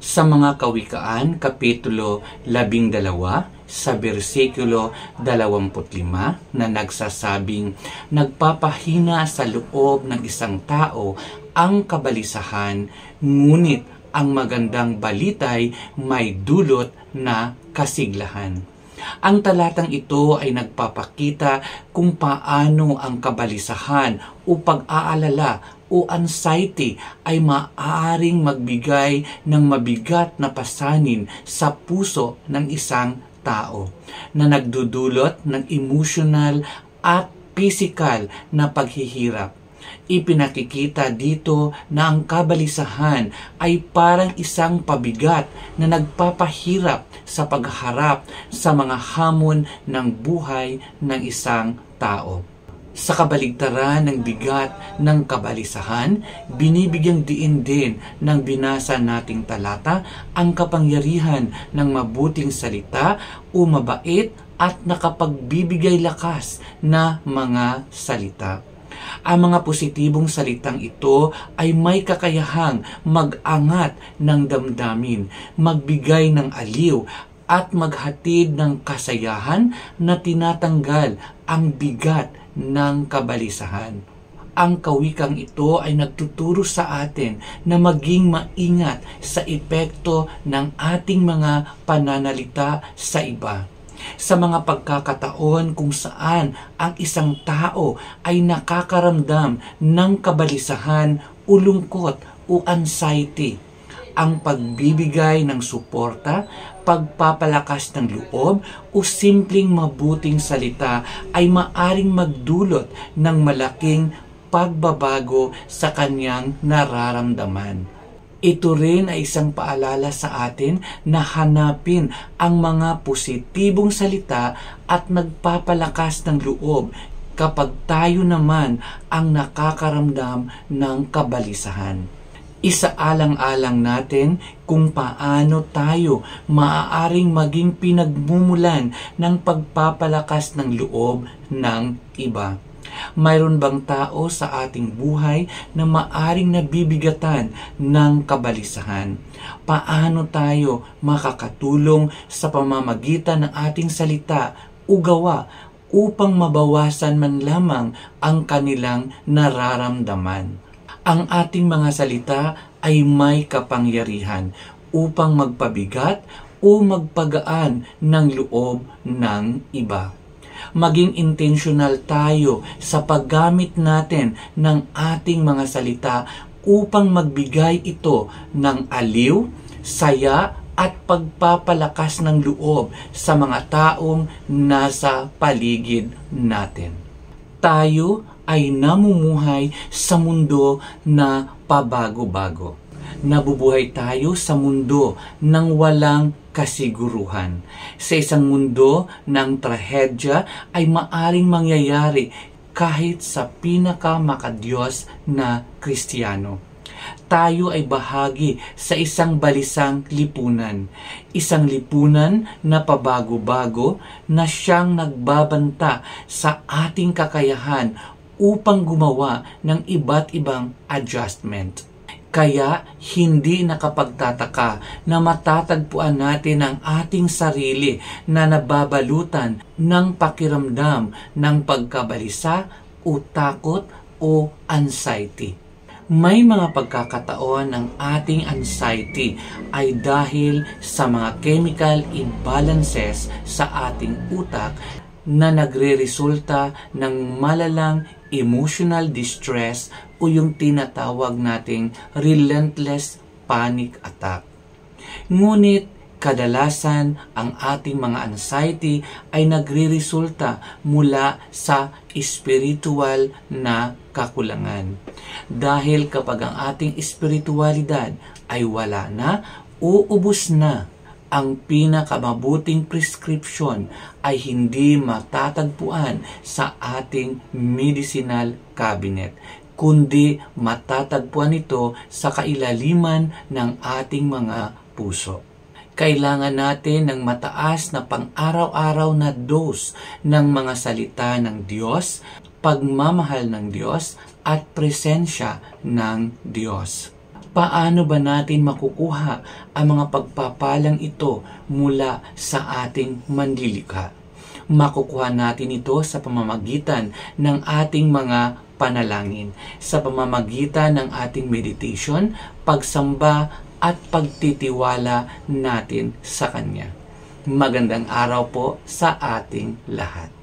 Sa mga Kawikaan, Kapitulo 12, sa bersikulo 25 na nagsasabing, nagpapahina sa loob ng isang tao ang kabalisahan, ngunit ang magandang balita'y may dulot na kasiglahan. Ang talatang ito ay nagpapakita kung paano ang kabalisahan o pag-aalala o anxiety ay maaaring magbigay ng mabigat na pasanin sa puso ng isang tao na nagdudulot ng emotional at physical na paghihirap. Ipinakikita dito na ang kabalisahan ay parang isang pabigat na nagpapahirap sa pagharap sa mga hamon ng buhay ng isang tao. Sa kabaligtaran ng bigat ng kabalisahan, binibigyang diin din ng binasa nating talata ang kapangyarihan ng mabuting salita o mabait at nakapagbibigay lakas na mga salita. Ang mga positibong salitang ito ay may kakayahang mag-angat ng damdamin, magbigay ng aliw, at maghatid ng kasayahan na tinatanggal ang bigat ng kabalisahan. Ang kawikang ito ay nagtuturo sa atin na maging maingat sa epekto ng ating mga pananalita sa iba. Sa mga pagkakataon kung saan ang isang tao ay nakakaramdam ng kabalisahan o lungkot o anxiety, ang pagbibigay ng suporta, pagpapalakas ng loob o simpleng mabuting salita ay maaring magdulot ng malaking pagbabago sa kanyang nararamdaman. Ito rin ay isang paalala sa atin na hanapin ang mga positibong salita at nagpapalakas ng loob kapag tayo naman ang nakakaramdam ng kabalisahan. Isaalang-alang natin kung paano tayo maaaring maging pinagmumulan ng pagpapalakas ng loob ng iba. Mayroon bang tao sa ating buhay na maaring nabibigatan ng kabalisahan? Paano tayo makakatulong sa pamamagitan ng ating salita o gawa upang mabawasan man lamang ang kanilang nararamdaman? Ang ating mga salita ay may kapangyarihan upang magpabigat o magpagaan ng loob ng iba. Maging intentional tayo sa paggamit natin ng ating mga salita upang magbigay ito ng aliw, saya at pagpapalakas ng loob sa mga taong nasa paligid natin. Tayo ay namumuhay sa mundo na pabago-bago. Nabubuhay tayo sa mundo ng walang kasiguruhan. Sa isang mundo ng trahedya ay maaring mangyayari kahit sa pinakamakadiyos na Kristiyano. Tayo ay bahagi sa isang balisang lipunan. Isang lipunan na pabago-bago na siyang nagbabanta sa ating kakayahan upang gumawa ng iba't ibang adjustment. Kaya hindi nakapagtataka na matatagpuan natin ang ating sarili na nababalutan ng pakiramdam ng pagkabalisa o takot o anxiety. May mga pagkakataon ng ating anxiety ay dahil sa mga chemical imbalances sa ating utak na nagre-resulta ng malalang emotional distress o yung tinatawag nating relentless panic attack. Ngunit kadalasan ang ating mga anxiety ay nagre-resulta mula sa spiritual na kakulangan. Dahil kapag ang ating espiritualidad ay wala na o ubos na, ang pinakamabuting prescription ay hindi matatagpuan sa ating medicinal cabinet, kundi matatagpuan ito sa kailaliman ng ating mga puso. Kailangan natin ng mataas na pang-araw-araw na dose ng mga salita ng Diyos, pagmamahal ng Diyos at presensya ng Diyos. Paano ba natin makukuha ang mga pagpapalang ito mula sa ating manlilikha? Makukuha natin ito sa pamamagitan ng ating mga panalangin, sa pamamagitan ng ating meditation, pagsamba at pagtitiwala natin sa Kanya. Magandang araw po sa ating lahat.